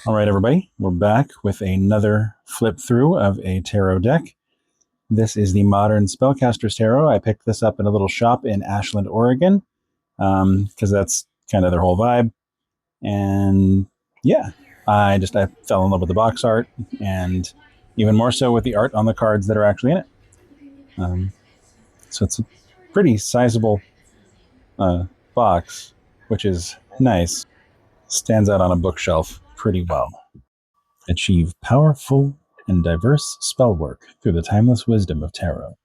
All right, everybody, we're back with another flip through of a tarot deck. This is the Modern Spellcasters Tarot. I picked this up in a little shop in Ashland, Oregon, because that's kind of their whole vibe. And yeah, I fell in love with the box art, and even more so with the art on the cards that are actually in it. So it's a pretty sizable box, which is nice. Stands out on a bookshelf pretty well. Achieve powerful and diverse spell work through the timeless wisdom of tarot.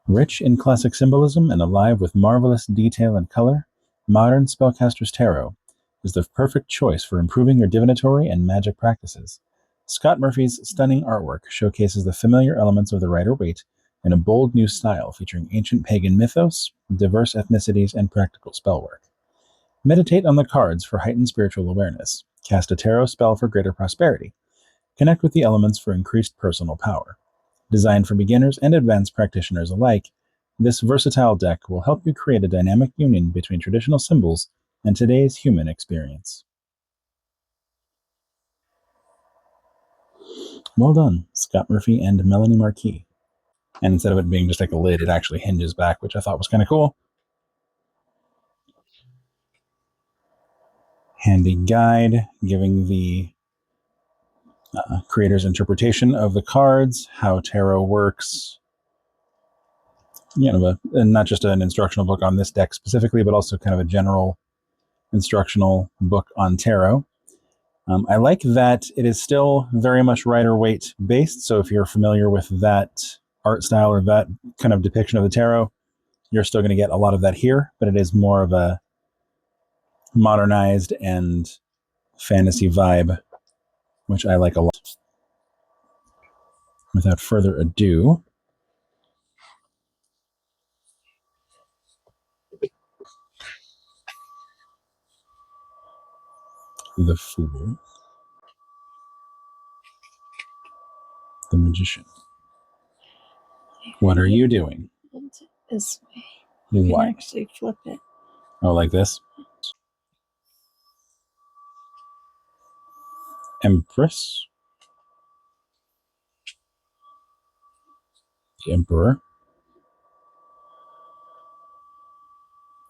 Rich in classic symbolism and alive with marvelous detail and color, Modern Spellcasters Tarot is the perfect choice for improving your divinatory and magic practices. Scott Murphy's stunning artwork showcases the familiar elements of the Rider-Waite in a bold new style featuring ancient pagan mythos, diverse ethnicities, and practical spellwork. Meditate on the cards for heightened spiritual awareness. Cast a tarot spell for greater prosperity. Connect with the elements for increased personal power. Designed for beginners and advanced practitioners alike, this versatile deck will help you create a dynamic union between traditional symbols and today's human experience. Well done, Scott Murphy and Melanie Marquis. And instead of it being just like a lid, it actually hinges back, which I thought was kind of cool. Handy guide giving the creator's interpretation of the cards, how tarot works. And not just an instructional book on this deck specifically, but also kind of a general instructional book on tarot. I like that it is still very much Rider-Waite based. So if you're familiar with that art style or that kind of depiction of the tarot, you're still going to get a lot of that here, but it is more of a modernized and fantasy vibe, which I like a lot. Without further ado, the Fool, the Magician. What are you doing? This way. You Why? can actually flip it. Oh, like this? Empress. The Emperor.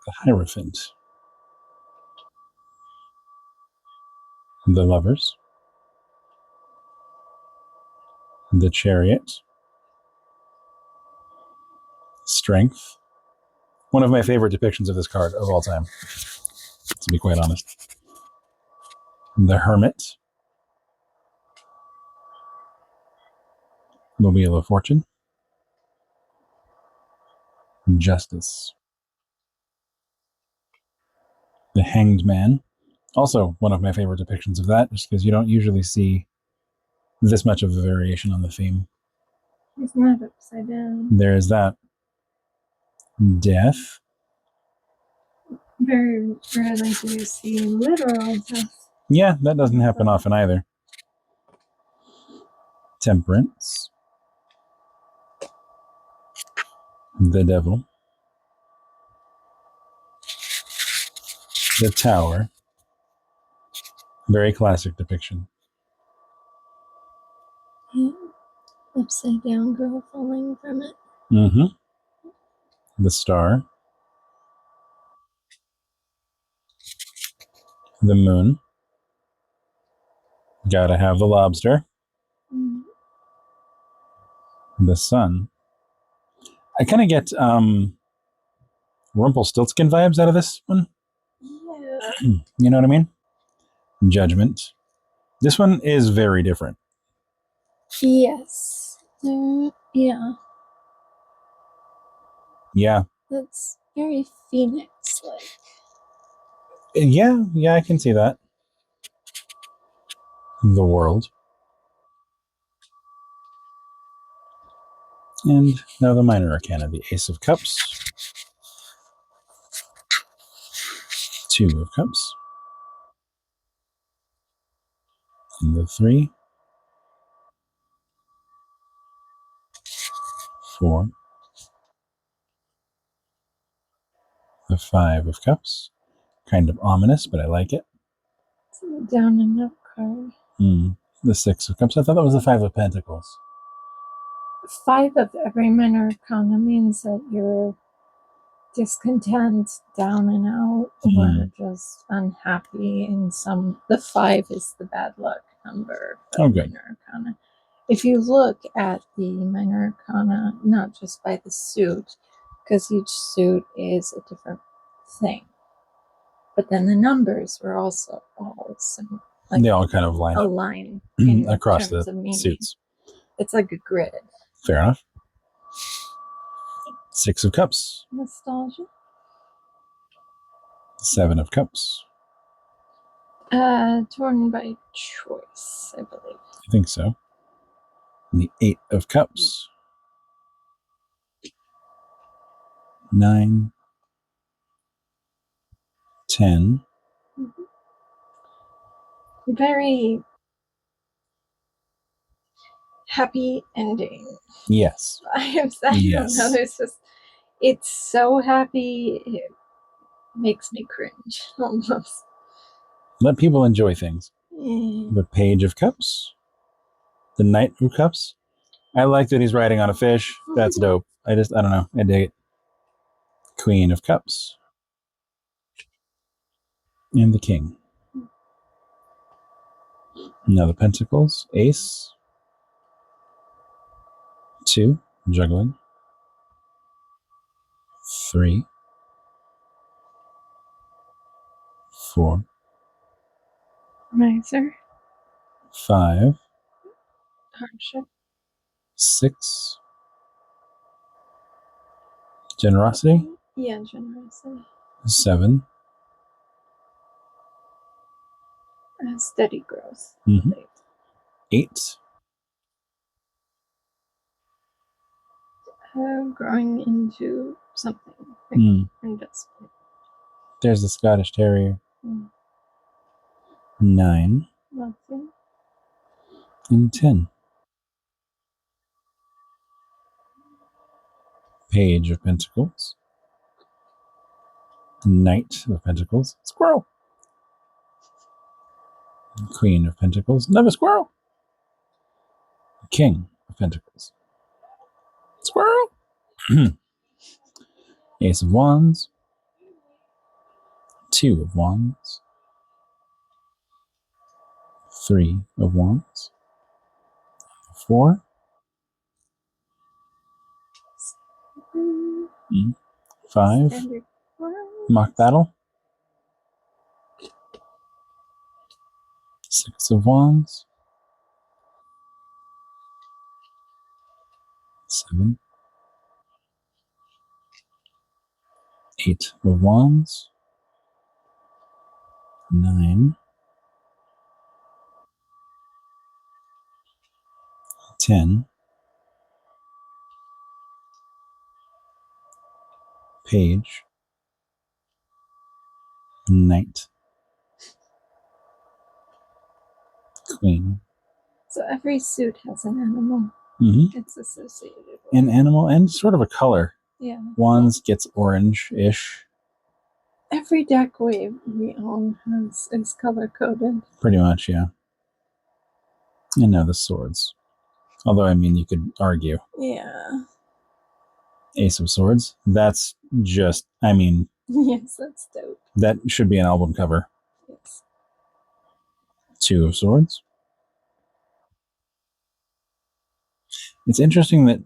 The Hierophant. The Lovers. The Chariot. Strength. One of my favorite depictions of this card of all time, to be quite honest. The Hermit. The Wheel of Fortune. Justice. The Hanged Man. Also one of my favorite depictions of that, just because you don't usually see this much of a variation on the theme. It's not upside down. There is that. Death. Very rarely do you see literal death. Yeah, that doesn't happen often either. Temperance. The Devil. The Tower. Very classic depiction. Yeah. Upside down girl falling from it. Mm-hmm. The Star. The Moon. Gotta have the Lobster. Mm. The Sun. I kind of get Rumpelstiltskin vibes out of this one. Yeah. You know what I mean? Judgment. This one is very different. Yes. Yeah. Yeah. That's very Phoenix-like. Yeah, I can see that. The World. And now the minor arcana, the Ace of Cups. Two of Cups. And the 3. 4. The 5 of Cups. Kind of ominous, but I like it. It's a down and up card. The Six of Cups. I thought that was the Five of Pentacles. 5 of every minor arcana means that you're discontent, down and out, or just unhappy in some. The 5 is the bad luck number for minor arcana. If you look at the minor arcana, not just by the suit, because each suit is a different thing, but then the numbers were also all similar. Like they all kind of align across the suits. It's like a grid. Fair enough. Six of Cups. Nostalgia. Seven of Cups. Torn by choice, I believe. I think so. And the Eight of Cups. 9. 10. Very happy ending. Yes. I don't know. It's so happy. It makes me cringe almost. Let people enjoy things. The Page of Cups. The Knight of Cups. I like that he's riding on a fish. That's dope. I don't know. I dig it. Queen of Cups. And the King. Now the Pentacles. Ace. 2. Juggling. 3. 4. Miser. 5. Hardship. 6. Generosity. Yeah, generosity. 7. Steady growth. 8. Growing into something. Investment. There's the Scottish Terrier. 9. Nothing. And 10. Page of Pentacles. Knight of Pentacles. Squirrel. Queen of Pentacles. Another squirrel. King of Pentacles. Squirrel. Ace of Wands. 2 of Wands. 3 of Wands. 4. 5. Mock Battle. 6 of Wands. 7. 8 of Wands. 9. 10. Page. Knight. Queen. So every suit has an animal. It's associated with. An animal and sort of a color. Yeah. Wands gets orange-ish. Every deck we own is color-coded. Pretty much, yeah. And now the swords. Although, I mean, you could argue. Yeah. Ace of Swords. That's just, I mean... Yes, that's dope. That should be an album cover. Yes. 2 of Swords. It's interesting that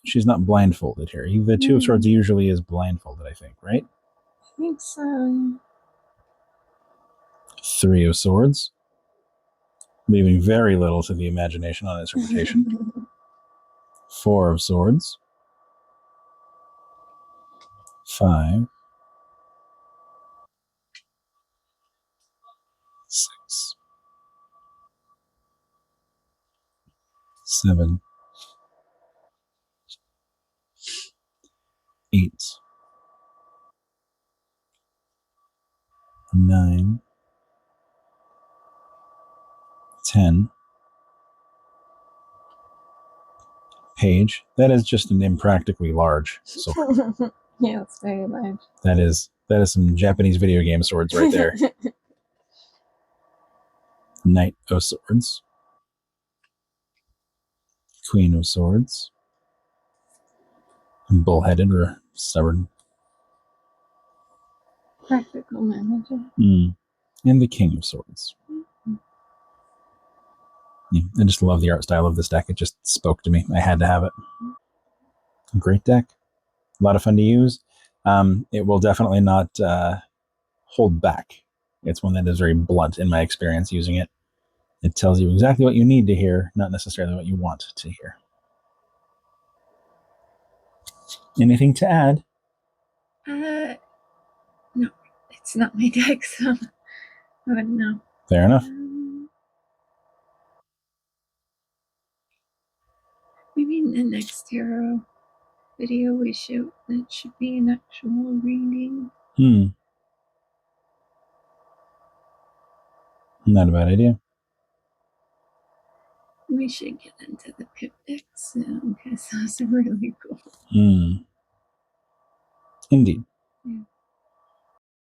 she's not blindfolded here. The 2 of Swords usually is blindfolded, I think, right? I think so. 3 of Swords. Leaving very little to the imagination on interpretation. 4 of Swords. 5. 6. 7. 8. 9. 10. Page. That is just an impractically large sword. Yeah, it's very large. That is some Japanese video game swords right there. Knight of Swords, Queen of Swords, bullheaded or stubborn, Practical manager. and the King of Swords. Yeah, I just love the art style of this deck. It just spoke to me. I had to have it. Great deck. A lot of fun to use. It will definitely not hold back. It's one that is very blunt in my experience using it. It tells you exactly what you need to hear, not necessarily what you want to hear. Anything to add? No, it's not my deck, so I wouldn't know. Fair enough. Maybe in the next tarot video we shoot, that should be an actual reading. Not a bad idea. We should get into the pip deck soon, because those are really cool. Indeed.